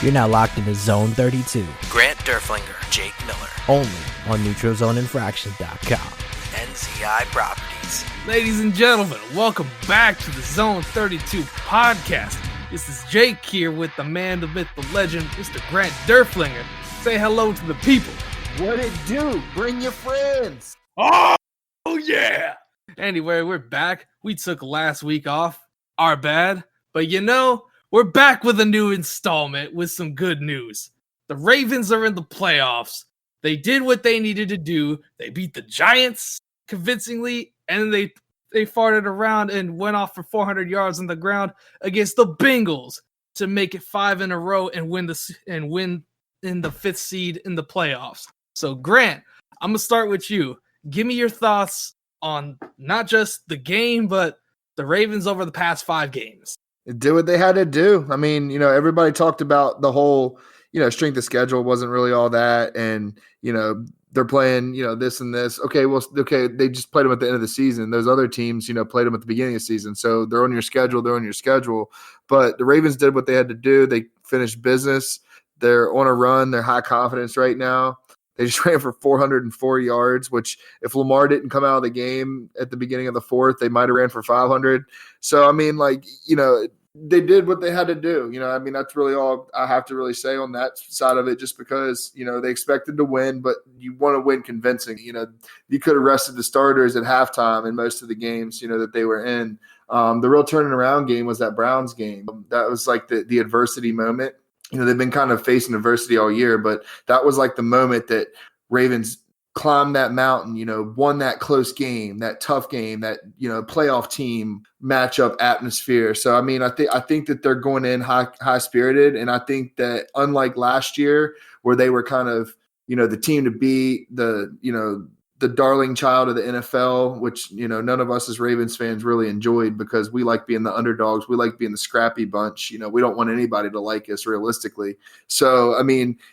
You're now locked into Zone 32. Grant Derflinger, Jake Miller. Only on NeutralZoneInfraction.com. NZI Properties. Ladies and gentlemen, welcome back to the Zone 32 podcast. This is Jake here with the man, the myth, the legend, Mr. Grant Derflinger. Say hello to the people. What it do? Bring your friends. Oh yeah! Anyway, we're back. We took last week off. Our bad. But we're back with a new installment with some good news. The Ravens are in the playoffs. They did what they needed to do. They beat the Giants convincingly, and they farted around and went off for 400 yards on the ground against the Bengals to make it 5 in a row and win in the 5th seed in the playoffs. So, Grant, I'm going to start with you. Give me your thoughts on not just the game, but the Ravens over the past 5 games. It did what they had to do. I mean, everybody talked about the whole, strength of schedule wasn't really all that. And, they're playing, this and this. Okay, they just played them at the end of the season. Those other teams, played them at the beginning of the season. So they're on your schedule. But the Ravens did what they had to do. They finished business. They're on a run. They're high confidence right now. They just ran for 404 yards, which if Lamar didn't come out of the game at the beginning of the 4th, they might have ran for 500. So, I mean, they did what they had to do. That's really all I have to really say on that side of it, just because, they expected to win, but you want to win convincing. You could have rested the starters at halftime in most of the games, that they were in. The real turning around game was that Browns game. That was like the adversity moment. They've been kind of facing adversity all year, but that was like the moment that Ravens climbed that mountain, won that close game, that tough game, that, playoff team matchup atmosphere. So, I think that they're going in high spirited. And I think that unlike last year where they were kind of, the team to beat, the darling child of the NFL, which, none of us as Ravens fans really enjoyed because we like being the underdogs. We like being the scrappy bunch. We don't want anybody to like us realistically. So,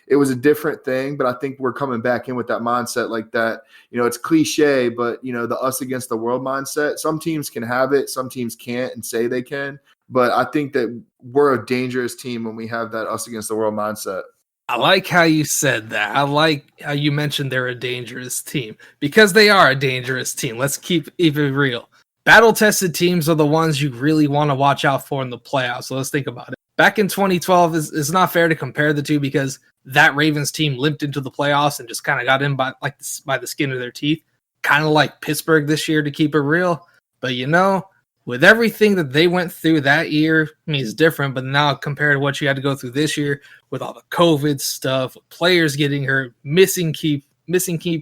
it was a different thing, but I think we're coming back in with that mindset like that. It's cliche, but, the us against the world mindset, some teams can have it. Some teams can't and say they can. But I think that we're a dangerous team when we have that us against the world mindset. I like how you said that. I like how you mentioned they're a dangerous team because they are a dangerous team. Let's keep it real. Battle-tested teams are the ones you really want to watch out for in the playoffs. So let's think about it. Back in 2012, it's not fair to compare the two because that Ravens team limped into the playoffs and just kind of got in by the skin of their teeth. Kind of like Pittsburgh this year, to keep it real. But with everything that they went through that year, it's different, but now compared to what you had to go through this year with all the COVID stuff, players getting hurt, missing key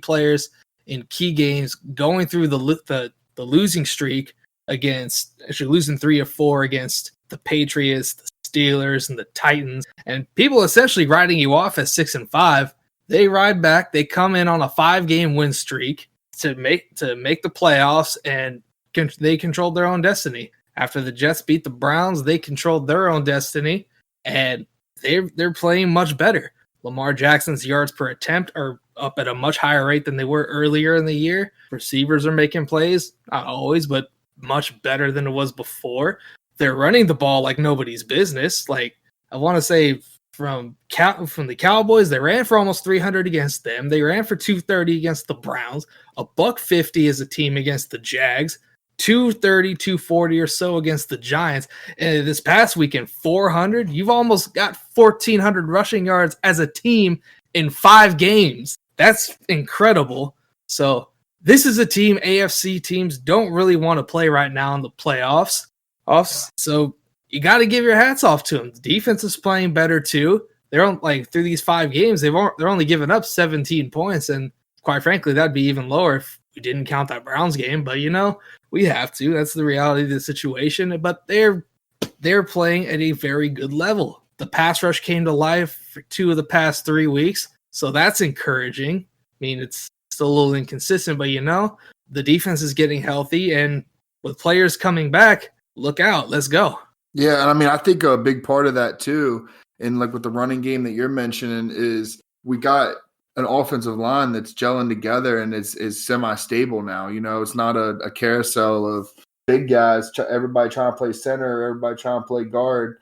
players in key games, going through the losing streak against, actually losing 3 or 4 against the Patriots, the Steelers, and the Titans, and people essentially writing you off at 6-5. They ride back, they come in on a 5-game win streak to make the playoffs, and they controlled their own destiny. After the Jets beat the Browns, they controlled their own destiny, and they're playing much better. Lamar Jackson's yards per attempt are up at a much higher rate than they were earlier in the year. Receivers are making plays, not always, but much better than it was before. They're running the ball like nobody's business. Like, I want to say from the Cowboys, they ran for almost 300 against them. They ran for 230 against the Browns, $150 as a team against the Jags, 230, 240 or so against the Giants. And this past weekend, 400. You've almost got 1,400 rushing yards as a team in 5 games. That's incredible. So this is a team AFC teams don't really want to play right now in the playoffs. So you got to give your hats off to them. The defense is playing better too. They're on, through these 5 games, they're only giving up 17 points. And quite frankly, that'd be even lower if we didn't count that Browns game. But we have to. That's the reality of the situation. But they're playing at a very good level. The pass rush came to life for 2 of the past 3 weeks, so that's encouraging. It's still a little inconsistent, but the defense is getting healthy, and with players coming back, look out. Let's go. Yeah, and I think a big part of that too, and with the running game that you're mentioning, is we got an offensive line that's gelling together and is semi-stable now. It's not a carousel of big guys, everybody trying to play center, everybody trying to play guard.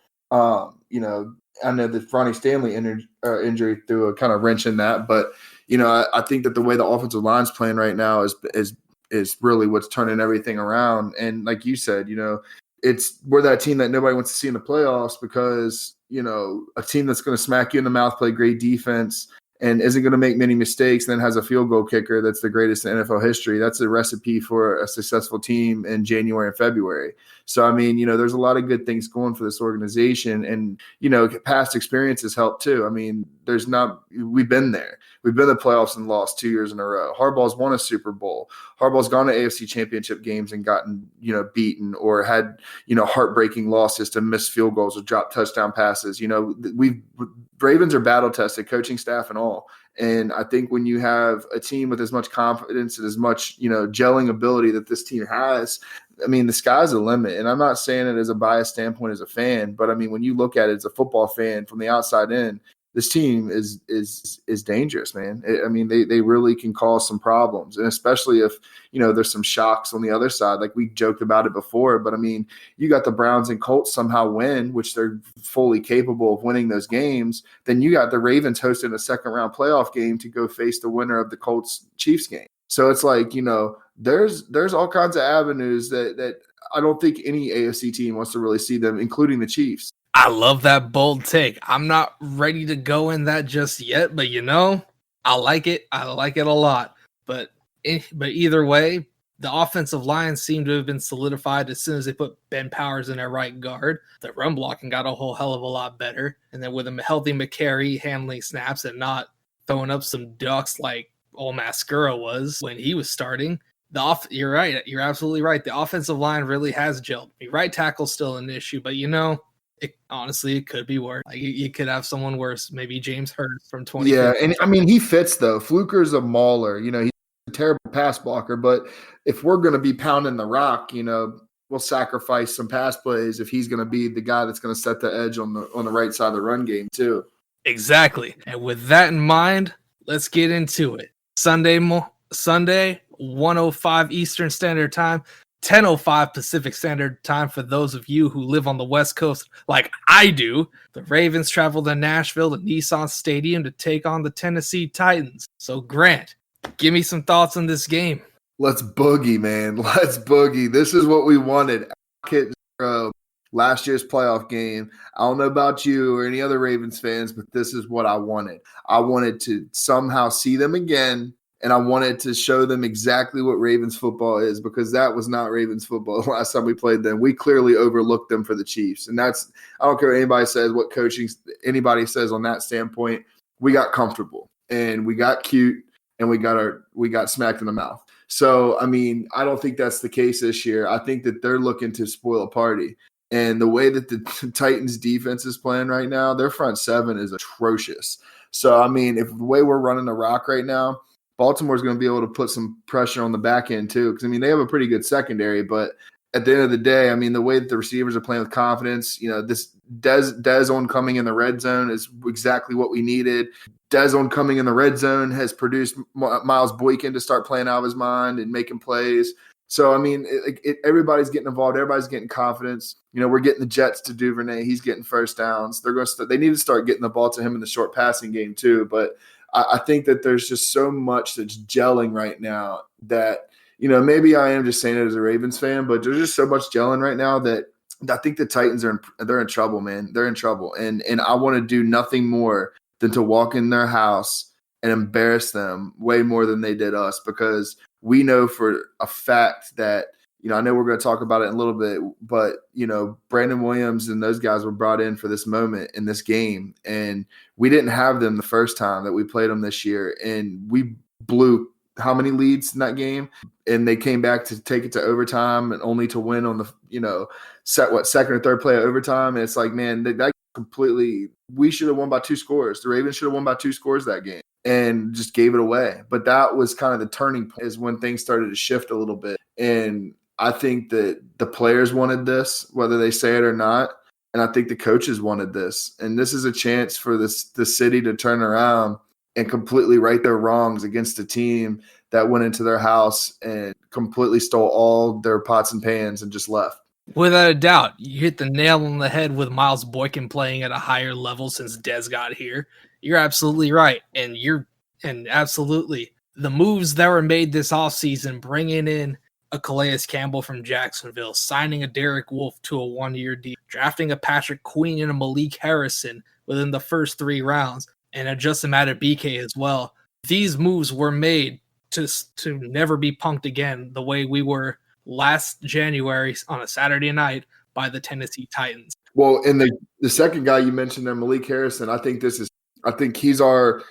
I know the Ronnie Stanley injury threw a kind of wrench in that, but I think that the way the offensive line's playing right now is really what's turning everything around. And like you said, we're that team that nobody wants to see in the playoffs because a team that's going to smack you in the mouth, play great defense, and isn't going to make many mistakes, then has a field goal kicker that's the greatest in NFL history. That's a recipe for a successful team in January and February. So, I mean, there's a lot of good things going for this organization. And, past experiences help too. I mean, we've been there. We've been in the playoffs and lost 2 years in a row. Harbaugh's won a Super Bowl. Harbaugh's gone to AFC championship games and gotten, beaten or had, heartbreaking losses to missed field goals or dropped touchdown passes. Ravens are battle tested, coaching staff and all. And I think when you have a team with as much confidence and as much, gelling ability that this team has, I mean, the sky's the limit. And I'm not saying it as a biased standpoint as a fan, but I mean, when you look at it as a football fan from the outside in, this team is dangerous, man. They really can cause some problems, and especially if there's some shocks on the other side. Like we joked about it before, but I mean, you got the Browns and Colts somehow win, which they're fully capable of winning those games. Then you got the Ravens hosting a second round playoff game to go face the winner of the Colts Chiefs game. So it's like there's all kinds of avenues that I don't think any AFC team wants to really see them, including the Chiefs. I love that bold take. I'm not ready to go in that just yet, but I like it. I like it a lot. But either way, the offensive line seemed to have been solidified as soon as they put Ben Powers in their right guard. The run blocking got a whole hell of a lot better. And then with a healthy McCary handling snaps and not throwing up some ducks like old Mascara was when he was starting. You're right. You're absolutely right. The offensive line really has gelled. The right tackle's still an issue, but it could be worse. Like you could have someone worse, maybe James Hurst from 20. Yeah, and I mean he fits though. Fluker's a mauler. He's a terrible pass blocker, but if we're going to be pounding the rock, we'll sacrifice some pass plays if he's going to be the guy that's going to set the edge on the right side of the run game too. Exactly. And with that in mind, let's get into it. Sunday, 1:05 Eastern Standard Time. 10:05 Pacific Standard Time for those of you who live on the West Coast like I do. The Ravens travel to Nashville to Nissan Stadium to take on the Tennessee Titans. So Grant, give me some thoughts on this game. Let's boogie, man. Let's boogie. This is what we wanted. Last year's playoff game. I don't know about you or any other Ravens fans, but this is what I wanted. I wanted to somehow see them again. And I wanted to show them exactly what Ravens football is, because that was not Ravens football the last time we played them. We clearly overlooked them for the Chiefs. And I don't care what anybody says, what coaching anybody says on that standpoint. We got comfortable and we got cute and we got smacked in the mouth. So, I mean, I don't think that's the case this year. I think that they're looking to spoil a party. And the way that the Titans defense is playing right now, their front seven is atrocious. So, I mean, if the way we're running the rock right now, Baltimore's going to be able to put some pressure on the back end too, because I mean they have a pretty good secondary. But at the end of the day, I mean the way that the receivers are playing with confidence, this Dez on coming in the red zone is exactly what we needed. Dez on coming in the red zone has produced Miles Boykin to start playing out of his mind and making plays. So I mean, everybody's getting involved. Everybody's getting confidence. We're getting the Jets to Duvernay. He's getting first downs. They need to start getting the ball to him in the short passing game too, but. I think that there's just so much that's gelling right now that, maybe I am just saying it as a Ravens fan, but there's just so much gelling right now that I think the Titans they're in trouble, man. They're in trouble. And I want to do nothing more than to walk in their house and embarrass them way more than they did us, because we know for a fact that, I know we're going to talk about it in a little bit, but, Brandon Williams and those guys were brought in for this moment in this game. And we didn't have them the first time that we played them this year. And we blew how many leads in that game? And they came back to take it to overtime and only to win on the, second or third play of overtime. And it's like, man, that completely, we should have won by 2 scores. The Ravens should have won by 2 scores that game and just gave it away. But that was kind of the turning point, is when things started to shift a little bit. And I think that the players wanted this, whether they say it or not. And I think the coaches wanted this. And this is a chance for the city to turn around and completely right their wrongs against a team that went into their house and completely stole all their pots and pans and just left. Without a doubt, you hit the nail on the head with Miles Boykin playing at a higher level since Dez got here. You're absolutely right. And absolutely the moves that were made this offseason, bringing in a Calais Campbell from Jacksonville, signing a Derek Wolfe to a 1-year deal, drafting a Patrick Queen and a Malik Harrison within the first 3 rounds, and a Justin BK as well. These moves were made to never be punked again the way we were last January on a Saturday night by the Tennessee Titans. Well, and the second guy you mentioned there, Malik Harrison, I think he's our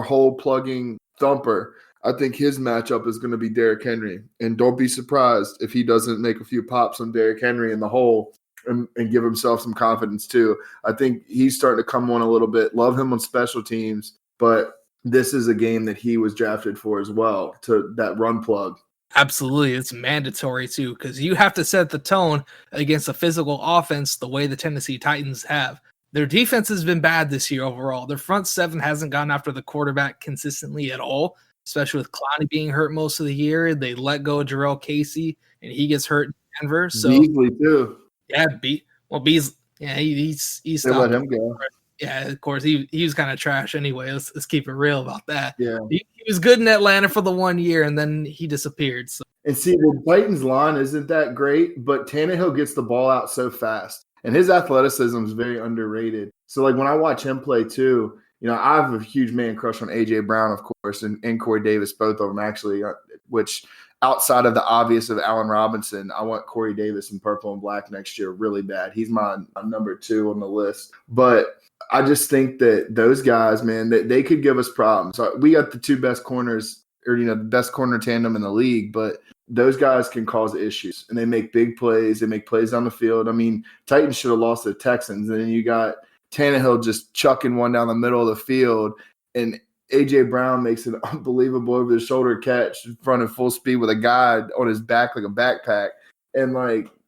whole plugging thumper. I think his matchup is going to be Derrick Henry. And don't be surprised if he doesn't make a few pops on Derrick Henry in the hole and give himself some confidence too. I think he's starting to come on a little bit. Love him on special teams, but this is a game that he was drafted for as well, to that run plug. Absolutely. It's mandatory too, because you have to set the tone against a physical offense the way the Tennessee Titans have. Their defense has been bad this year overall. Their front seven hasn't gone after the quarterback consistently at all, especially with Clowney being hurt most of the year. They let go of Jarrell Casey, and he gets hurt in Denver. So Beasley too. Yeah, Beasley. Yeah, he's they let him go. Yeah, of course he was kind of trash anyway. Let's keep it real about that. Yeah, he was good in Atlanta for the 1 year, and then he disappeared. So. And see, the Titans line isn't that great, but Tannehill gets the ball out so fast, and his athleticism is very underrated. So, like when I watch him play too, I have a huge man crush on AJ Brown, of course, and Corey Davis, both of them actually. Which outside of the obvious of Allen Robinson, I want Corey Davis in purple and black next year really bad. He's my number 2 on the list, but I just think that those guys, man, that they could give us problems. We got the 2 best corners, or the best corner tandem in the league, but those guys can cause issues, and they make big plays. They make plays down the field. I mean, Titans should have lost to the Texans, and then you got Tannehill just chucking one down the middle of the field, and AJ Brown makes an unbelievable over-the-shoulder catch running full speed with a guy on his back like a backpack, and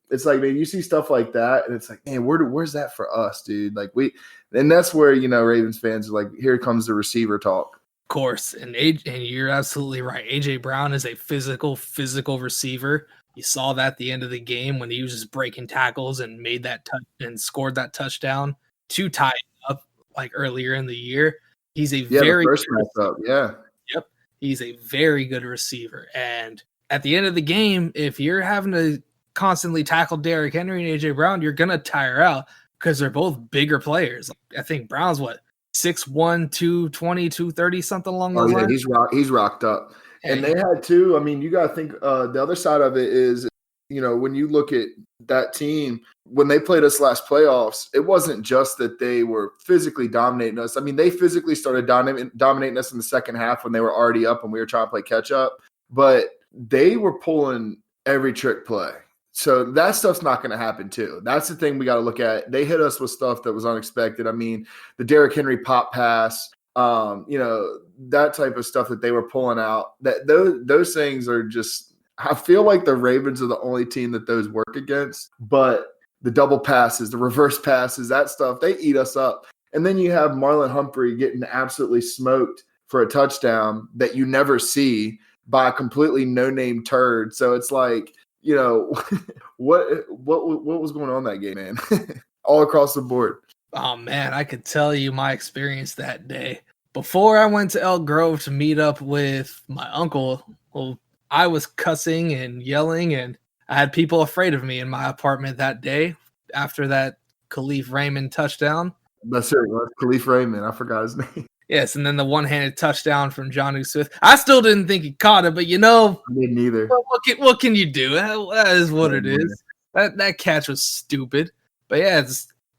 it's like, man, you see stuff like that, and it's like, man, where's that for us, dude? And that's where Ravens fans are like, here comes the receiver talk. Of course, and you're absolutely right. AJ Brown is a physical receiver. You saw that at the end of the game when he was just breaking tackles and made that touch and scored that touchdown to tie it up earlier in the year. He's a very first matchup. Yeah. Yep. He's a very good receiver. And at the end of the game, if you're having to constantly tackle Derrick Henry and AJ Brown, you're gonna tire out because they're both bigger players. I think Brown's 6'1", 220, 230, something along those lines. He's rocked up. And they had to, you got to think the other side of it is, when you look at that team, when they played us last playoffs, it wasn't just that they were physically dominating us. They physically started dominating us in the second half when they were already up and we were trying to play catch up, but they were pulling every trick play. So that stuff's not going to happen too. That's the thing we got to look at. They hit us with stuff that was unexpected. The Derrick Henry pop pass, that type of stuff that they were pulling out. That those things are just. I feel like the Ravens are the only team that those work against. But the double passes, the reverse passes, that stuff, they eat us up. And then you have Marlon Humphrey getting absolutely smoked for a touchdown that you never see by a completely no-name turd. So it's like. What was going on that game, man? All across the board. Oh man, I could tell you my experience that day. Before I went to Elk Grove to meet up with my uncle, I was cussing and yelling, and I had people afraid of me in my apartment that day after that Khalif Raymond touchdown. That's it. Khalif Raymond. I forgot his name. Yes, and then the one-handed touchdown from Jonnu Smith. I still didn't think he caught it, but I didn't either. What can you do? That is what it is. That catch was stupid. But yeah,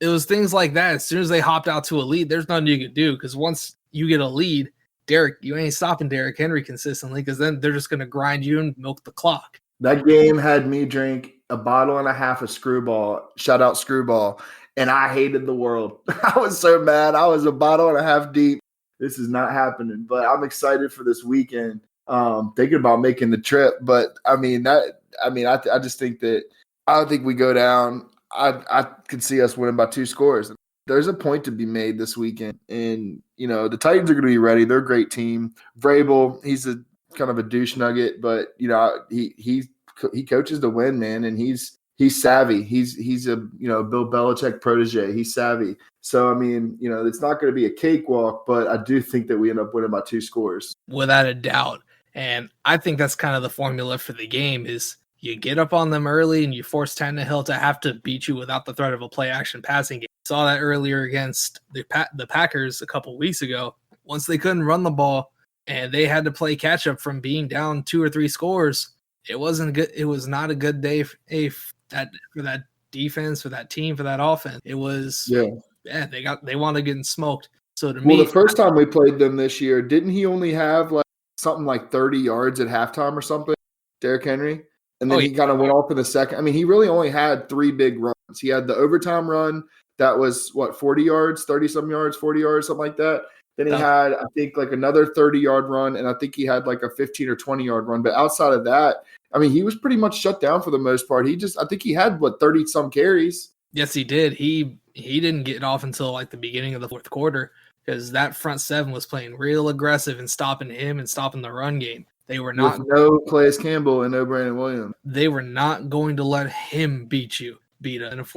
it was things like that. As soon as they hopped out to a lead, there's nothing you could do because once you get a lead, you ain't stopping Derrick Henry consistently because then they're just going to grind you and milk the clock. That game had me drink a bottle and a half of Screwball. Shout out Screwball. And I hated the world. I was so mad. I was a bottle and a half deep. This is not happening, but I'm excited for this weekend. Thinking about making the trip, but I just think that I don't think we go down. I could see us winning by 2 scores. There's a point to be made this weekend, and the Titans are going to be ready. They're a great team. Vrabel, he's a kind of a douche nugget, but he coaches to win, man, and he's He's savvy. He's a Bill Belichick protege. He's savvy. So I mean, it's not going to be a cakewalk, but I do think that we end up winning by 2 scores. Without a doubt. And I think that's kind of the formula for the game is you get up on them early and you force Tannehill to have to beat you without the threat of a play action passing game. Saw that earlier against the Packers a couple weeks ago. Once they couldn't run the ball and they had to play catch up from being down 2 or 3 scores, it wasn't good. It was not a good day for that defense, for that team, for that offense. It was they wanted to get smoked. So to me, the first time we played them this year, didn't he only have like something like 30 yards at halftime or something, Derrick Henry? And then he kind of went off in the second. I mean, he really only had 3 big runs. He had the overtime run that was 40 yards, 30-some yards, 40 yards, something like that. Then he had, I think, like another 30-yard run, and I think he had like a 15 or 20-yard run. But outside of that, I mean, he was pretty much shut down for the most part. I think he had 30-some carries. Yes, he did. He didn't get off until like the beginning of the fourth quarter because that front seven was playing real aggressive and stopping him and stopping the run game. They were not with no Calais Campbell and no Brandon Williams. They were not going to let him beat it.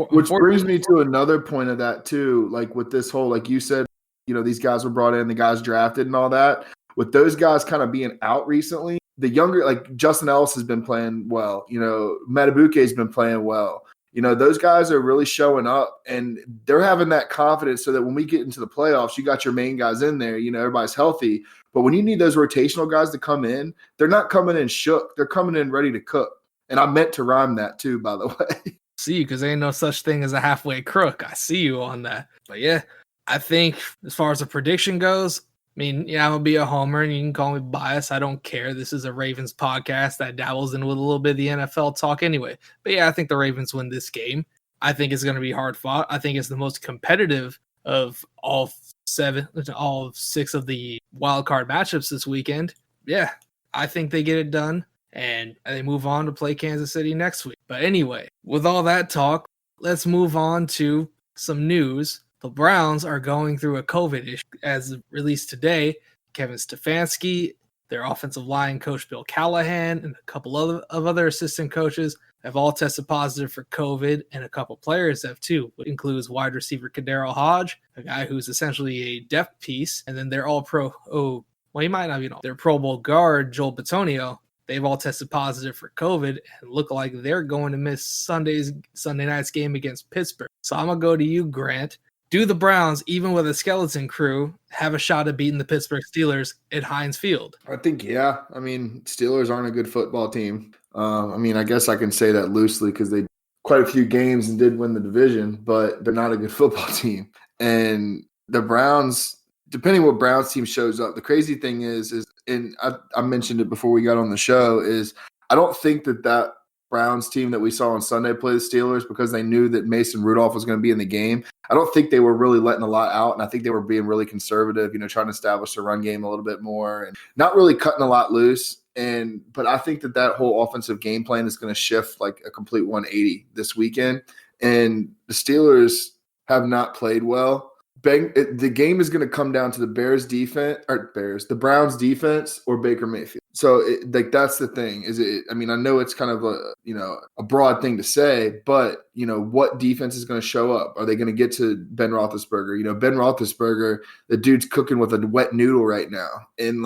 Which brings me to another point of that too. Like with this whole, like you said, these guys were brought in, the guys drafted and all that. With those guys kind of being out recently, the younger, like Justin Ellis has been playing well. Matabuke's been playing well. Those guys are really showing up and they're having that confidence so that when we get into the playoffs, you got your main guys in there, everybody's healthy. But when you need those rotational guys to come in, they're not coming in shook. They're coming in ready to cook. And I meant to rhyme that too, by the way. See, because there ain't no such thing as a halfway crook. I see you on that. But yeah, I think as far as the prediction goes, I mean, yeah, I'm going to be a homer and you can call me biased. I don't care. This is a Ravens podcast that dabbles in with a little bit of the NFL talk anyway. But yeah, I think the Ravens win this game. I think it's going to be hard fought. I think it's the most competitive of all 6 of the wild card matchups this weekend. Yeah, I think they get it done and they move on to play Kansas City next week. But anyway, with all that talk, let's move on to some news. The Browns are going through a COVID issue. As released today, Kevin Stefanski, their offensive line coach Bill Callahan, and a couple of other assistant coaches have all tested positive for COVID, and a couple players have too, which includes wide receiver Kadero Hodge, a guy who's essentially a depth piece, and then they're all pro. Oh, well, he might not be. Their Pro Bowl guard Joel Bitonio. They've all tested positive for COVID and look like they're going to miss Sunday night's game against Pittsburgh. So I'm gonna go to you, Grant. Do the Browns, even with a skeleton crew, have a shot at beating the Pittsburgh Steelers at Heinz Field? I think, yeah. I mean, Steelers aren't a good football team. I guess I can say that loosely because they quite a few games and did win the division, but they're not a good football team. And the Browns, depending what Browns team shows up, the crazy thing is and I mentioned it before we got on the show, is I don't think that Browns team that we saw on Sunday play the Steelers because they knew that Mason Rudolph was going to be in the game. I don't think they were really letting a lot out, and I think they were being really conservative, trying to establish the run game a little bit more and not really cutting a lot loose. But I think that whole offensive game plan is going to shift like a complete 180 this weekend. And the Steelers have not played well. The game is going to come down to the the Browns defense or Baker Mayfield. So that's the thing. I know it's kind of a broad thing to say, but what defense is going to show up? Are they going to get to Ben Roethlisberger? Ben Roethlisberger, the dude's cooking with a wet noodle right now, and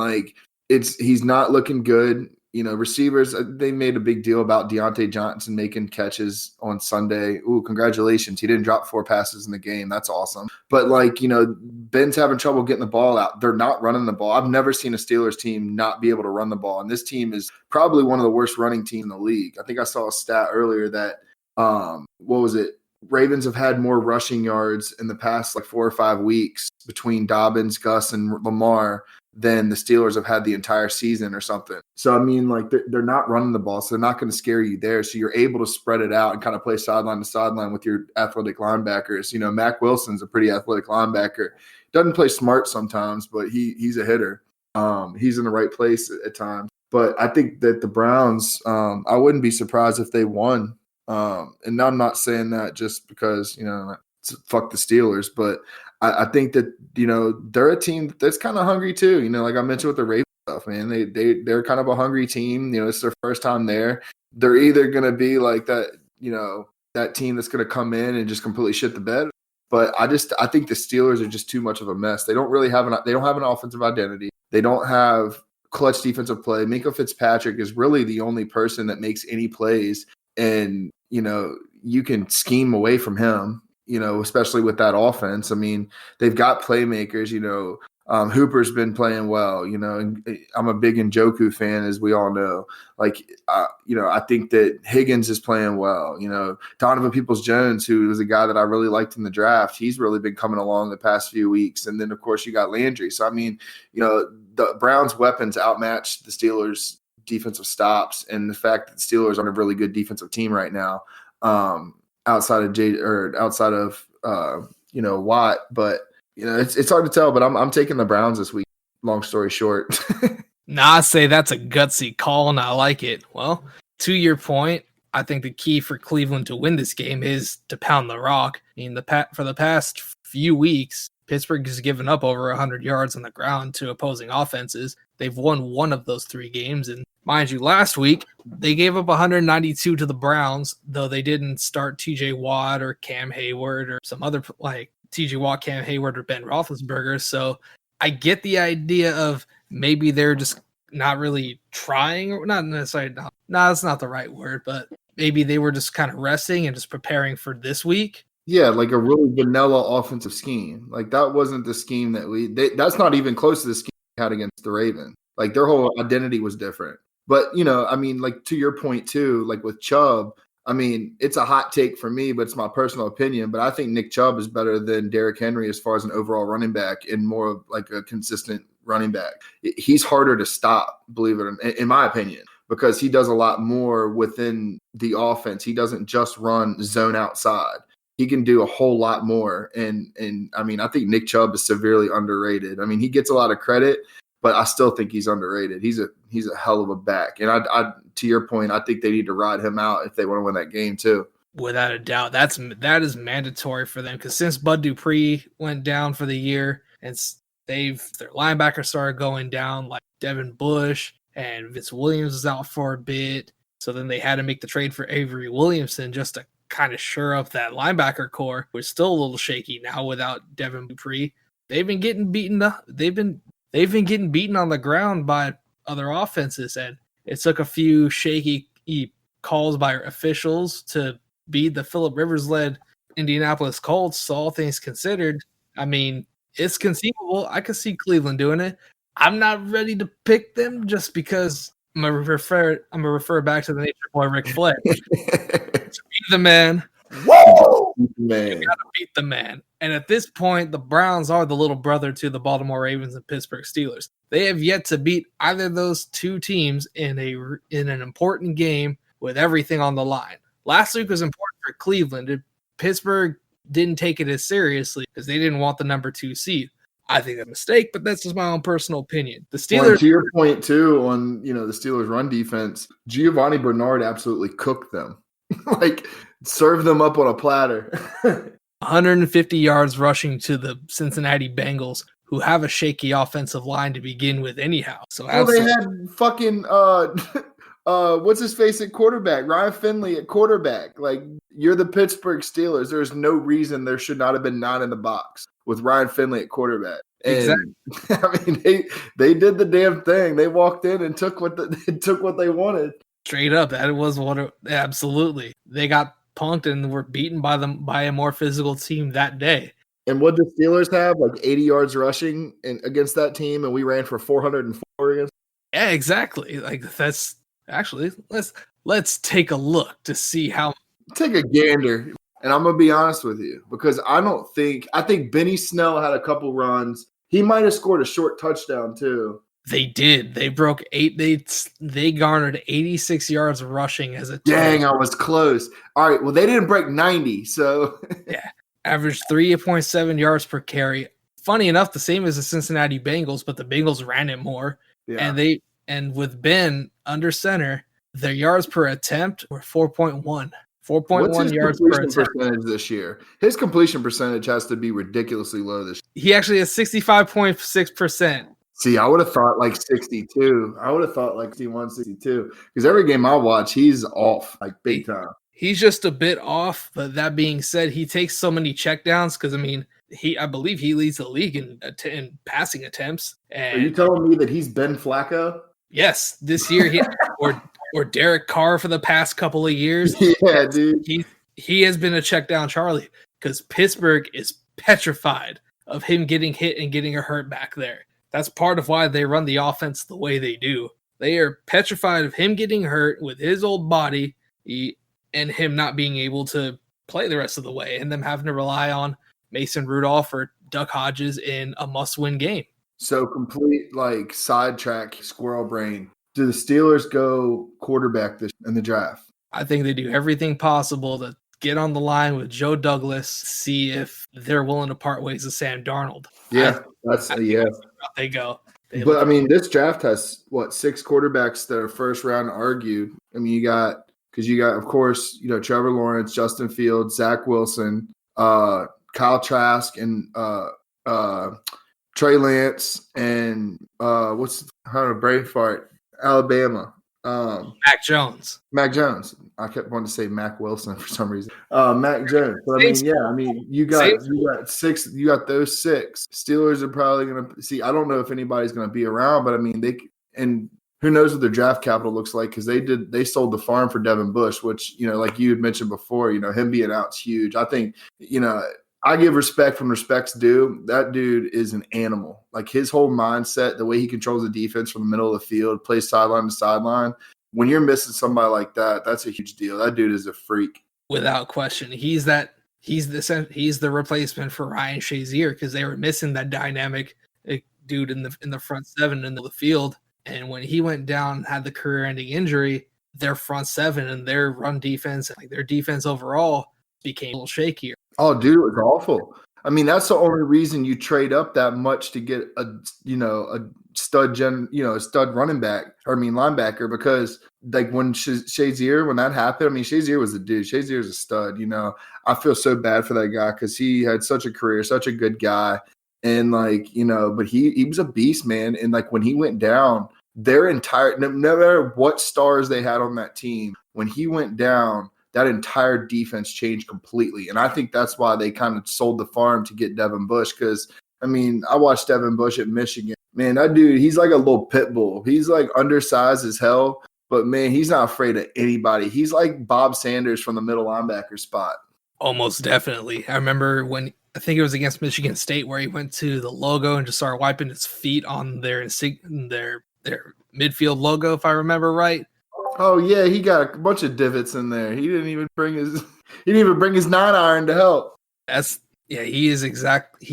he's not looking good. Receivers, they made a big deal about Deontay Johnson making catches on Sunday. Ooh, congratulations. He didn't drop 4 passes in the game. That's awesome. But, Ben's having trouble getting the ball out. They're not running the ball. I've never seen a Steelers team not be able to run the ball. And this team is probably one of the worst running teams in the league. I think I saw a stat earlier that, Ravens have had more rushing yards in the past 4 or 5 weeks between Dobbins, Gus, and Lamar than the Steelers have had the entire season or something. So, they're not running the ball, so they're not going to scare you there. So you're able to spread it out and kind of play sideline to sideline with your athletic linebackers. Mac Wilson's a pretty athletic linebacker. Doesn't play smart sometimes, but he's a hitter. He's in the right place at times. But I think that the Browns, I wouldn't be surprised if they won. And I'm not saying that just because, fuck the Steelers, but I think that, they're a team that's kind of hungry too. Like I mentioned with the Ravens stuff, man, they're kind of a hungry team. It's their first time there. They're either going to be like that, that team that's going to come in and just completely shit the bed. But I think the Steelers are just too much of a mess. They don't really have an offensive identity. They don't have clutch defensive play. Minka Fitzpatrick is really the only person that makes any plays, and you can scheme away from him. Especially with that offense. I mean, they've got playmakers. Hooper's been playing well. And I'm a big Njoku fan, as we all know. I think that Higgins is playing well. Donovan Peoples-Jones, who was a guy that I really liked in the draft, he's really been coming along the past few weeks. And then, of course, you got Landry. So, I mean, the Browns' weapons outmatch the Steelers' defensive stops, and the fact that the Steelers are a really good defensive team right now. Outside of Watt, but it's hard to tell. But I'm taking the Browns this week. Long story short. I say that's a gutsy call, and I like it. Well, to your point, I think the key for Cleveland to win this game is to pound the rock. I mean, for the past few weeks, Pittsburgh has given up over 100 yards on the ground to opposing offenses. They've won one of those 3 games, and mind you, last week, they gave up 192 to the Browns, though they didn't start TJ Watt or Cam Hayward or some other, like TJ Watt, Cam Hayward, or Ben Roethlisberger. So I get the idea of maybe they're just not really trying, or not necessarily, no, that's not the right word, but maybe they were just kind of resting and just preparing for this week. Yeah, like a really vanilla offensive scheme. Like that wasn't the scheme that's not even close to the scheme we had against the Ravens. Like their whole identity was different. But, I mean, like to your point too, like with Chubb, I mean, it's a hot take for me, but it's my personal opinion. But I think Nick Chubb is better than Derrick Henry as far as an overall running back and more of like a consistent running back. He's harder to stop, believe it or not, in my opinion, because he does a lot more within the offense. He doesn't just run zone outside. He can do a whole lot more. And I mean, I think Nick Chubb is severely underrated. I mean, he gets a lot of credit, but I still think he's underrated. He's a hell of a back. And I to your point, I think they need to ride him out if they want to win that game too. Without a doubt, that is mandatory for them, because since Bud Dupree went down for the year and their linebackers started going down, like Devin Bush and Vince Williams was out for a bit. So then they had to make the trade for Avery Williamson just to kind of shore up that linebacker core, which is still a little shaky now without Devin Dupree. They've been getting beaten up. They've been getting beaten on the ground by other offenses, and it took a few shaky calls by officials to beat the Phillip Rivers-led Indianapolis Colts. So all things considered, I mean, it's conceivable. I could see Cleveland doing it. I'm not ready to pick them just because I'm gonna refer back to the nature boy Ric Flair. To beat the man. Whoa, man! You gotta beat the man. And at this point, the Browns are the little brother to the Baltimore Ravens and Pittsburgh Steelers. They have yet to beat either of those two teams in an important game with everything on the line. Last week was important for Cleveland. Pittsburgh didn't take it as seriously because they didn't want the number 2 seed. I think that's a mistake, but that's just my own personal opinion. The Steelers. Well, to your point too, on the Steelers' run defense, Giovanni Bernard absolutely cooked them, like served them up on a platter. 150 yards rushing to the Cincinnati Bengals, who have a shaky offensive line to begin with, anyhow. So they had fucking what's his face at quarterback, Ryan Finley at quarterback. Like, you're the Pittsburgh Steelers. There's no reason there should not have been 9 in the box with Ryan Finley at quarterback. And, exactly. I mean, they did the damn thing. They walked in and took what they wanted. Straight up, that was absolutely. They got punked and were beaten by a more physical team that day. And what did the Steelers have? Like 80 yards rushing against that team, and we ran for 404 against. Yeah, exactly. Like, that's actually let's take a look to see how. Take a gander. And I'm going to be honest with you, because I think Benny Snell had a couple runs. He might have scored a short touchdown too. They did. They broke 8. They garnered 86 yards rushing as a team. Dang, I was close. All right. Well, they didn't break 90. So yeah, averaged 3.7 yards per carry. Funny enough, the same as the Cincinnati Bengals, but the Bengals ran it more. Yeah. And with Ben under center, their yards per attempt were 4.1. 4.1 yards per attempt. Percentage this year. His completion percentage has to be ridiculously low this year. He actually has 65.6%. See, I would have thought like 62. I would have thought like 61, 62. Because every game I watch, he's off like big time. He's just a bit off, but that being said, he takes so many checkdowns because I believe he leads the league in passing attempts. Are you And telling me that he's Ben Flacco? yes, this year or Derek Carr for the past couple of years. Yeah, Yes, dude. he has been a check down Charlie because Pittsburgh is petrified of him getting hit and getting a hurt back there. That's part of why they run the offense the way they do. They are petrified of him getting hurt with his old body and him not being able to play the rest of the way and them having to rely on Mason Rudolph or Duck Hodges in a must-win game. So complete like sidetrack squirrel brain. Do the Steelers go quarterback this in the draft? I think they do everything possible to get on the line with Joe Douglas, see if they're willing to part ways with Sam Darnold. Yeah, that's they go. But I mean, this draft has 6 quarterbacks that are first round argued. I mean, you got, of course, Trevor Lawrence, Justin Fields, Zach Wilson, Kyle Trask, and Trey Lance, and brain fart, Alabama. Mac Jones. I kept wanting to say Mac Wilson for some reason. Mac Jones. But I mean, you got 6. You got those 6. Steelers are probably going to see. I don't know if anybody's going to be around, but I mean, and who knows what their draft capital looks like because they sold the farm for Devin Bush, which like you had mentioned before, him being out's huge. I think I give respect when respect's due. That dude is an animal. Like his whole mindset, the way he controls the defense from the middle of the field, plays sideline to sideline. When you're missing somebody like that, that's a huge deal. That dude is a freak. Without question. He's the replacement for Ryan Shazier because they were missing that dynamic dude in the front seven in the field. And when he went down, had the career-ending injury, their front seven and their run defense, like their defense overall, became a little shakier. Oh, dude, it was awful. I mean, that's the only reason you trade up that much to get a stud running back, linebacker, because like when Shazier, when that happened, I mean, Shazier was the dude. Shazier's a stud, I feel so bad for that guy because he had such a career, such a good guy. And but he was a beast, man. And like when he went down, their entire, no matter what stars they had on that team, when he went down, that entire defense changed completely. And I think that's why they kind of sold the farm to get Devin Bush. Because, I mean, I watched Devin Bush at Michigan. Man, that dude, he's like a little pit bull. He's like undersized as hell. But, man, he's not afraid of anybody. He's like Bob Sanders from the middle linebacker spot. Almost definitely. I remember when, I think it was against Michigan State, where he went to the logo and just started wiping his feet on their midfield logo, if I remember right. Oh yeah, he got a bunch of divots in there. He didn't even bring his 9-iron to help. He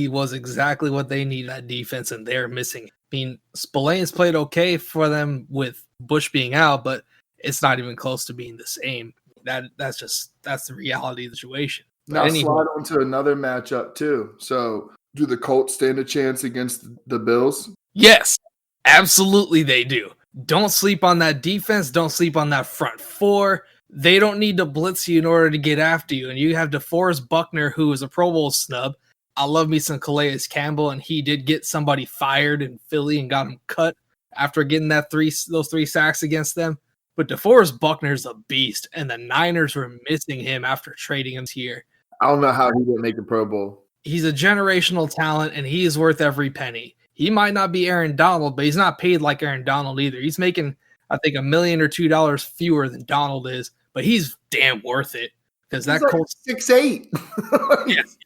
was exactly what they need, that defense, and they're missing. I mean, Spillane's played okay for them with Bush being out, but it's not even close to being the same. That's the reality of the situation. Now slide on to another matchup too. So do the Colts stand a chance against the Bills? Yes, absolutely they do. Don't sleep on that defense. Don't sleep on that front four. They don't need to blitz you in order to get after you. And you have DeForest Buckner, who is a Pro Bowl snub. I love me some Calais Campbell, and he did get somebody fired in Philly and got him cut after getting those 3 sacks against them. But DeForest Buckner's a beast, and the Niners were missing him after trading him here. I don't know how he didn't make the Pro Bowl. He's a generational talent, and he is worth every penny. He might not be Aaron Donald, but he's not paid like Aaron Donald either. He's making, I think, $1 million or $2 fewer than Donald is, but he's damn worth it because that Colts 6'8". Yes.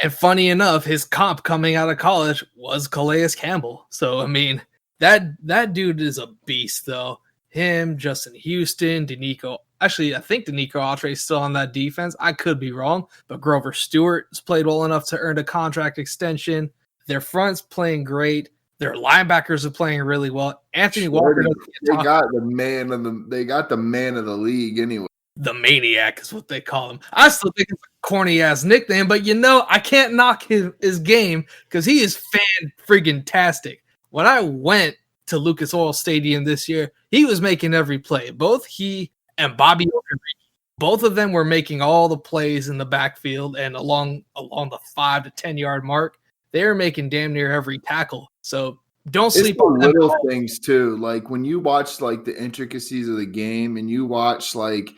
And funny enough, his comp coming out of college was Calais Campbell. So I mean, that dude is a beast, though. Him, Justin Houston, Denico. Actually, I think Denico Autry is still on that defense. I could be wrong, but Grover Stewart has played well enough to earn a contract extension. Their front's playing great. Their linebackers are playing really well. Anthony Walker. They got the man of the league anyway. The Maniac is what they call him. I still think it's a corny ass nickname, but I can't knock his game because he is fan-friggin-tastic. When I went to Lucas Oil Stadium this year, he was making every play. Both he and Bobby Okereke, both of them were making all the plays in the backfield and along the 5 to 10 yard mark. They're making damn near every tackle. So don't sleep on little things too. Like when you watch like the intricacies of the game and you watch like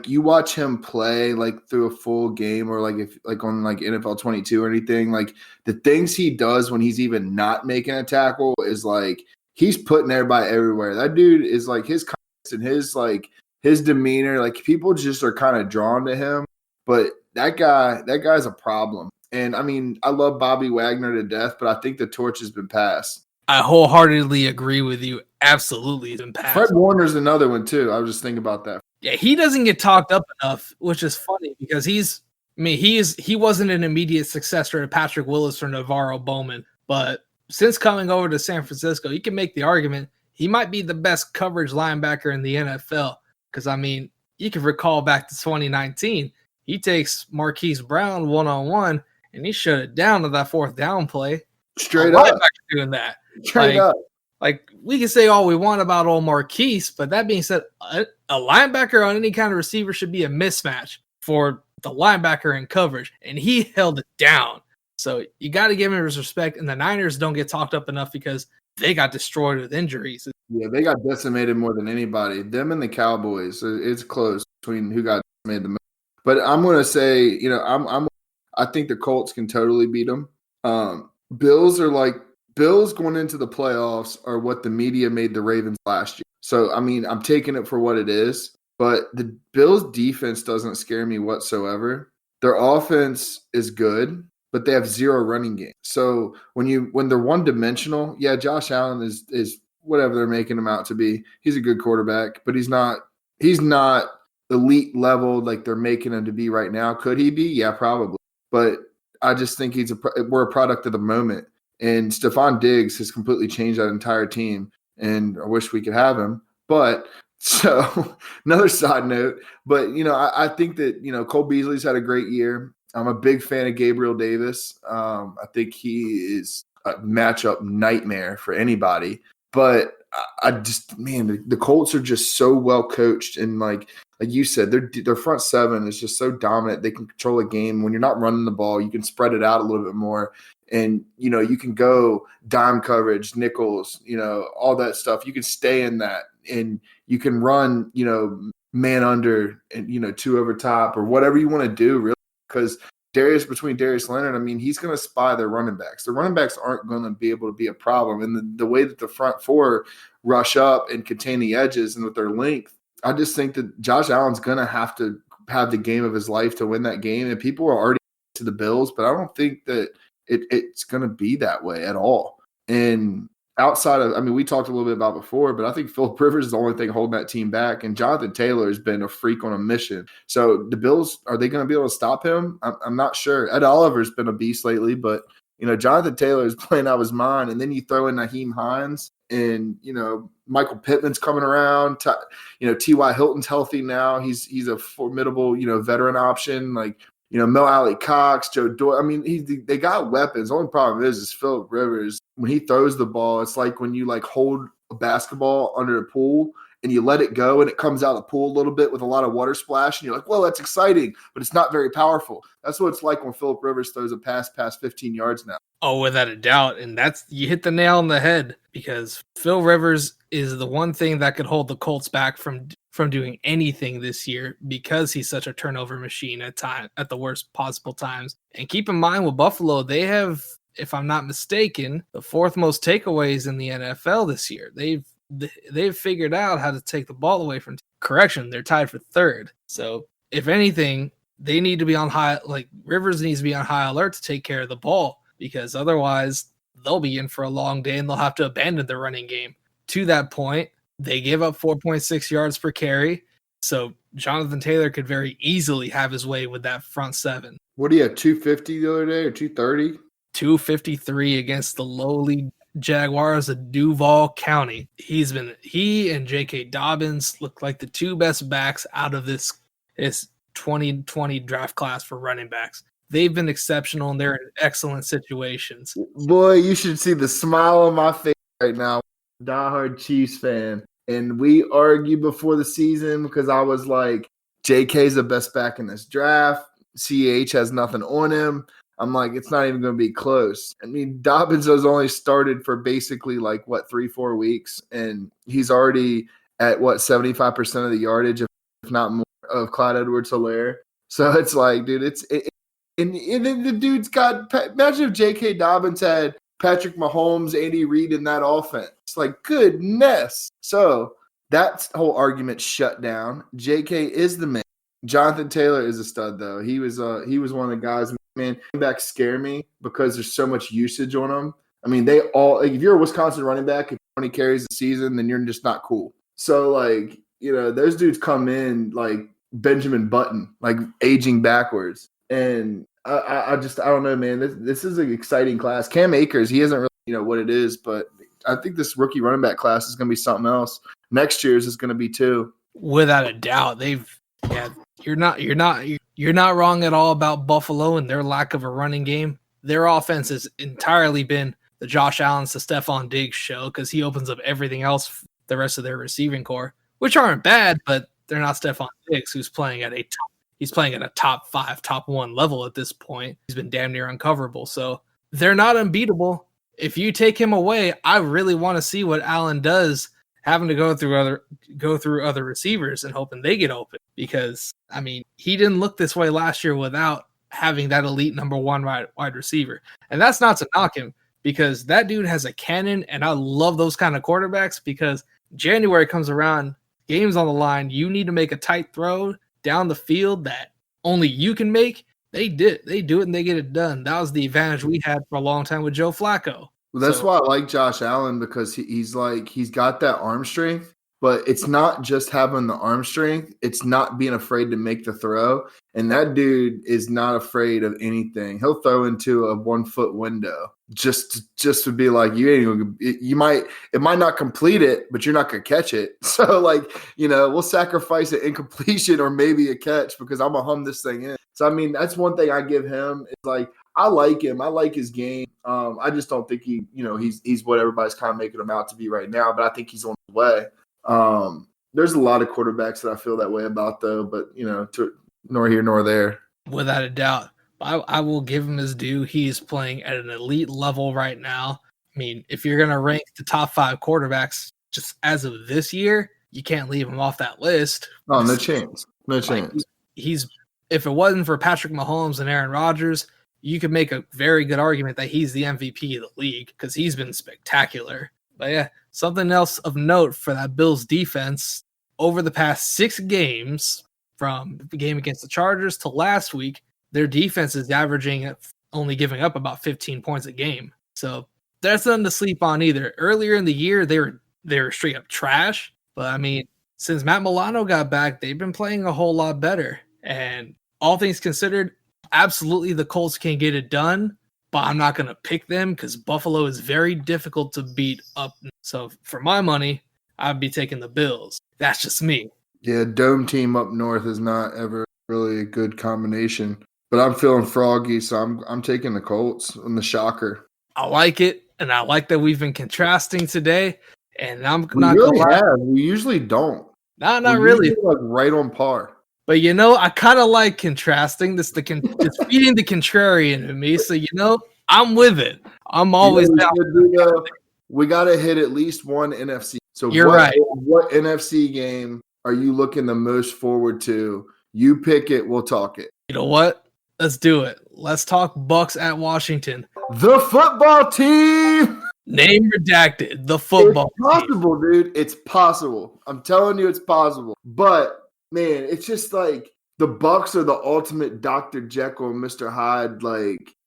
you watch him play like through a full game or like if like on like NFL 22 or anything, like the things he does when he's even not making a tackle is like he's putting everybody everywhere. That dude is like his confidence and his demeanor, like people just are kind of drawn to him. But that guy's a problem. And I mean, I love Bobby Wagner to death, but I think the torch has been passed. I wholeheartedly agree with you. Absolutely, it's been passed. Fred Warner's another one too. I was just thinking about that. Yeah, he doesn't get talked up enough, which is funny because he wasn't an immediate successor to Patrick Willis or Navarro Bowman, but since coming over to San Francisco, you can make the argument he might be the best coverage linebacker in the NFL. Because I mean, you can recall back to 2019, he takes Marquise Brown one-on-one and he shut it down to that fourth down play. Straight up doing that. Straight up. Like, we can say all we want about old Marquise, but that being said, a linebacker on any kind of receiver should be a mismatch for the linebacker in coverage, and he held it down. So you got to give him his respect, and the Niners don't get talked up enough because they got destroyed with injuries. Yeah, they got decimated more than anybody. Them and the Cowboys, it's close between who got decimated the most. But I'm going to say, I think the Colts can totally beat them. Bills going into the playoffs are what the media made the Ravens last year. So, I mean, I'm taking it for what it is, but the Bills defense doesn't scare me whatsoever. Their offense is good, but they have zero running game. So when they're one-dimensional, yeah, Josh Allen is whatever they're making him out to be. He's a good quarterback, but he's not elite level like they're making him to be right now. Could he be? Yeah, probably. But I just think we're a product of the moment. And Stephon Diggs has completely changed that entire team, and I wish we could have him. But so another side note, but I think that Cole Beasley's had a great year. I'm a big fan of Gabriel Davis. I think he is a matchup nightmare for anybody. But I just, man, the Colts are just so well coached, and like you said, their front seven is just so dominant. They can control a game. When you're not running the ball, you can spread it out a little bit more. And, you can go dime coverage, nickels, all that stuff. You can stay in that, and you can run, man under and, two over top or whatever you want to do, really. Because between Darius Leonard, I mean, he's going to spy their running backs. The running backs aren't going to be able to be a problem. And the way that the front four rush up and contain the edges and with their length, I just think that Josh Allen's going to have to have the game of his life to win that game. And people are already to the Bills, but I don't think that it's going to be that way at all. And outside of, I mean, we talked a little bit about before, but I think Phillip Rivers is the only thing holding that team back. And Jonathan Taylor has been a freak on a mission. So the Bills, are they going to be able to stop him? I'm not sure. Ed Oliver's been a beast lately, but, Jonathan Taylor is playing out of his mind. And then you throw in Naheem Hines and, Michael Pittman's coming around. T.Y. Hilton's healthy now. He's a formidable, veteran option. Like, Mo Alley Cox, Joe Doyle. I mean, they got weapons. The only problem is Phillip Rivers. When he throws the ball, it's like when you hold a basketball under a pool and you let it go and it comes out of the pool a little bit with a lot of water splash. And you're like, whoa, that's exciting, but it's not very powerful. That's what it's like when Phillip Rivers throws a pass past 15 yards now. Oh, without a doubt. And you hit the nail on the head, because Phil Rivers is the one thing that could hold the Colts back from doing anything this year, because he's such a turnover machine at the worst possible times. And keep in mind, with Buffalo, they have, if I'm not mistaken, the fourth most takeaways in the NFL this year. They've figured out how to take the ball away from correction. They're tied for third. So if anything, they need to be on high, Rivers needs to be on high alert to take care of the ball, because otherwise they'll be in for a long day and they'll have to abandon the running game. To that point, they give up 4.6 yards per carry. So Jonathan Taylor could very easily have his way with that front seven. What do you have, 250 the other day or 230? 253 against the lowly Jaguars of Duval County. He and J.K. Dobbins look like the two best backs out of this 2020 draft class for running backs. They've been exceptional, and they're in excellent situations. Boy, you should see the smile on my face right now. Diehard Chiefs fan. And we argued before the season because I was like, JK's the best back in this draft. CH has nothing on him. I'm like, it's not even going to be close. I mean, Dobbins has only started for basically 3-4 weeks, and he's already at 75% of the yardage, if not more. of Clyde Edwards-Helaire. So it's like, dude, and then the dude's got. Imagine if J.K. Dobbins had Patrick Mahomes, Andy Reid in that offense. Like, goodness. So that whole argument shut down. J.K. is the man. Jonathan Taylor is a stud, though. He was one of the guys. Man, running backs scare me because there's so much usage on them. I mean, they all. Like, if you're a Wisconsin running back, if 20 carries a season, then you're just not cool. So, like, those dudes come in like Benjamin Button, like aging backwards. And I don't know, man. This is an exciting class. Cam Akers, he isn't really what it is, but I think this rookie running back class is going to be something else. Next year's is going to be too. Without a doubt, you're not wrong at all about Buffalo and their lack of a running game. Their offense has entirely been the Josh Allen to Stephon Diggs show because he opens up everything else. The rest of their receiving core, which aren't bad, but they're not Stephon Diggs, who's playing at a top 5, top 1 level at this point. He's been damn near uncoverable. So they're not unbeatable. If you take him away, I really want to see what Allen does, having to go through other receivers and hoping they get open. Because I mean, he didn't look this way last year without having that elite number 1 wide receiver. And that's not to knock him, because that dude has a cannon, and I love those kind of quarterbacks because January comes around, games on the line, you need to make a tight throw down the field that only you can make. They do it and they get it done. That was the advantage we had for a long time with Joe Flacco. Well, that's why I like Josh Allen, because he's got that arm strength, but it's not just having the arm strength. It's not being afraid to make the throw. And that dude is not afraid of anything. He'll throw into a 1-foot window just to be like, it might not complete it, but you're not going to catch it. So we'll sacrifice an incompletion or maybe a catch because I'm going to hum this thing in. So, I mean, that's one thing I give him. It's like, I like him. I like his game. I just don't think he's what everybody's kind of making him out to be right now, but I think he's on his way. There's a lot of quarterbacks that I feel that way about, though, but nor here nor there. Without a doubt. I will give him his due. He's playing at an elite level right now. I mean, if you're going to rank the top 5 quarterbacks just as of this year, you can't leave him off that list. Oh, no chance. No chance. If it wasn't for Patrick Mahomes and Aaron Rodgers, you could make a very good argument that he's the MVP of the league because he's been spectacular. But yeah, something else of note for that Bills defense, over the past 6 games, from the game against the Chargers to last week, their defense is averaging only giving up about 15 points a game. So that's nothing to sleep on either. Earlier in the year, they were straight up trash. But I mean, since Matt Milano got back, they've been playing a whole lot better. And all things considered, absolutely the Colts can get it done. But I'm not going to pick them because Buffalo is very difficult to beat up. So for my money, I'd be taking the Bills. That's just me. Yeah, dome team up north is not ever really a good combination. But I'm feeling froggy, so I'm taking the Colts and the shocker. I like it, and I like that we've been contrasting today. And I'm we not really gonna lie. have. We usually don't. Not We're really. usually, right on par. But I kind of like contrasting. It's feeding the contrarian in me. So I'm with it. I'm always down. We got to hit at least one NFC. So you're right. What NFC game are you looking the most forward to? You pick it. We'll talk it. You know what? Let's do it. Let's talk Bucks at Washington. The football team. Name redacted. The football team. It's possible, dude. It's possible. I'm telling you, it's possible. But man, it's just like the Bucks are the ultimate Dr. Jekyll and Mr. Hyde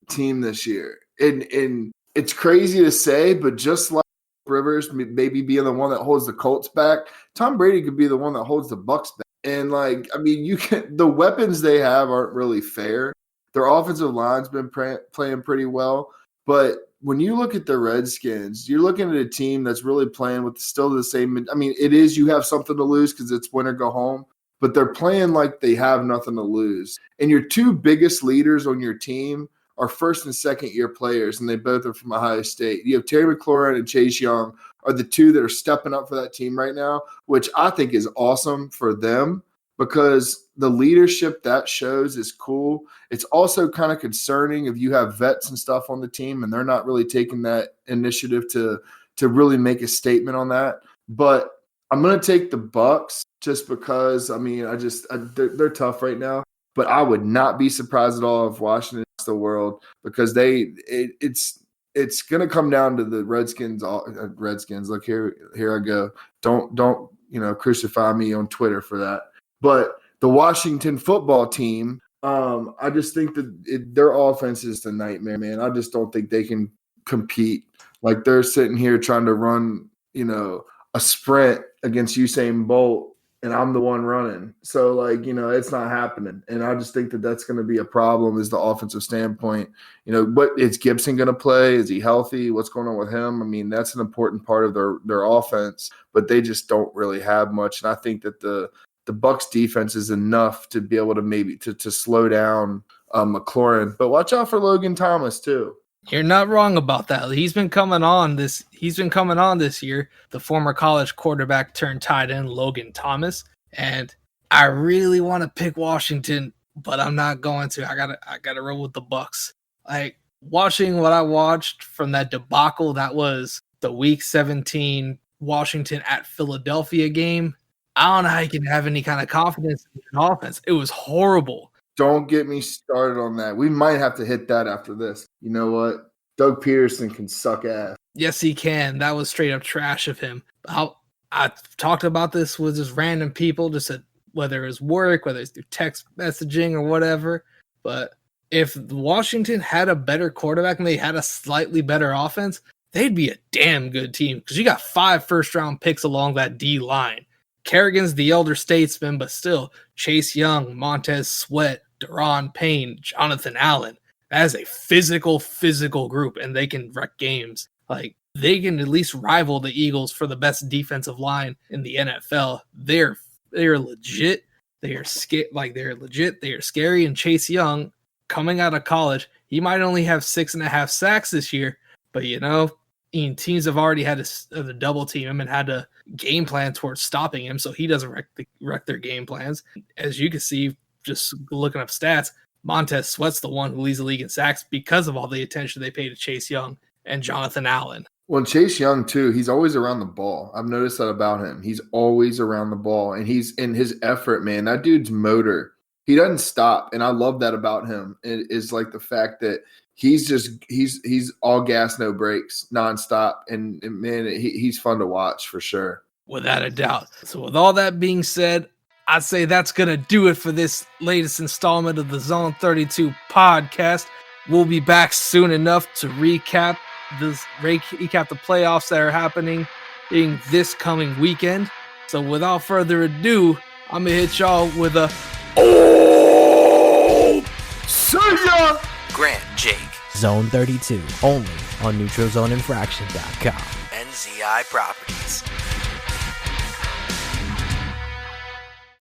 team this year. And it's crazy to say, but just like Rivers maybe being the one that holds the Colts back, Tom Brady could be the one that holds the Bucks back. And the weapons they have aren't really fair. Their offensive line's been playing pretty well, but when you look at the Redskins, you're looking at a team that's really playing with still the same. I mean, it is, you have something to lose because it's win or go home, but they're playing like they have nothing to lose. And your 2 biggest leaders on your team are first and second year players, and they both are from Ohio State. You have Terry McLaurin and Chase Young are the 2 that are stepping up for that team right now, which I think is awesome for them because the leadership that shows is cool. It's also kind of concerning if you have vets and stuff on the team and they're not really taking that initiative to really make a statement on that. But I'm gonna take the Bucks just because. I mean, they're tough right now, but I would not be surprised at all if Washington is the world because it's gonna come down to the Redskins. Redskins, look here I go. Don't crucify me on Twitter for that. But the Washington football team, I just think that their offense is a nightmare, man. I just don't think they can compete. Like they're sitting here trying to run, a sprint against Usain Bolt, and I'm the one running. So, it's not happening. And I just think that that's going to be a problem is the offensive standpoint. What is Gibson going to play? Is he healthy? What's going on with him? I mean, that's an important part of their offense, but they just don't really have much. And I think that the Bucs defense is enough to be able to maybe to slow down McLaurin. But watch out for Logan Thomas too. You're not wrong about that. He's been coming on this year, the former college quarterback turned tight end Logan Thomas. And I really want to pick Washington, but I'm not going to. I gotta roll with the Bucs. Like watching what I watched from that debacle, that was the week 17 Washington at Philadelphia game. I don't know how you can have any kind of confidence in an offense. It was horrible. Don't get me started on that. We might have to hit that after this. You know what? Doug Peterson can suck ass. Yes, he can. That was straight up trash of him. I talked about this with just random people, just whether it's work, whether it's through text messaging or whatever. But if Washington had a better quarterback and they had a slightly better offense, they'd be a damn good team because you got 5 first-round picks along that D line. Kerrigan's the elder statesman, but still, Chase Young, Montez Sweat, Deron Payne, Jonathan Allen. That is a physical group, and they can wreck games. Like, they can at least rival the Eagles for the best defensive line in the NFL. They're legit. They're legit. They are scary. And Chase Young, coming out of college, he might only have 6.5 sacks this year, but teams have already had to double team him and had to game plan towards stopping him so he doesn't wreck their game plans. As you can see, just looking up stats, Montez Sweat's the one who leads the league in sacks because of all the attention they pay to Chase Young and Jonathan Allen. Well, Chase Young, too, he's always around the ball. I've noticed that about him. He's always around the ball, and he's in his effort, man. That dude's motor. He doesn't stop, and I love that about him. It is like the fact that he's all gas, no brakes, nonstop, and man, he's fun to watch for sure. Without a doubt. So with all that being said, I'd say that's going to do it for this latest installment of the Zone 32 podcast. We'll be back soon enough to recap the playoffs that are happening in this coming weekend. So without further ado, I'm going to hit y'all with a See ya! Grant, Jake, Zone 32, only on NeutralZoneInfraction.com. NZI Properties.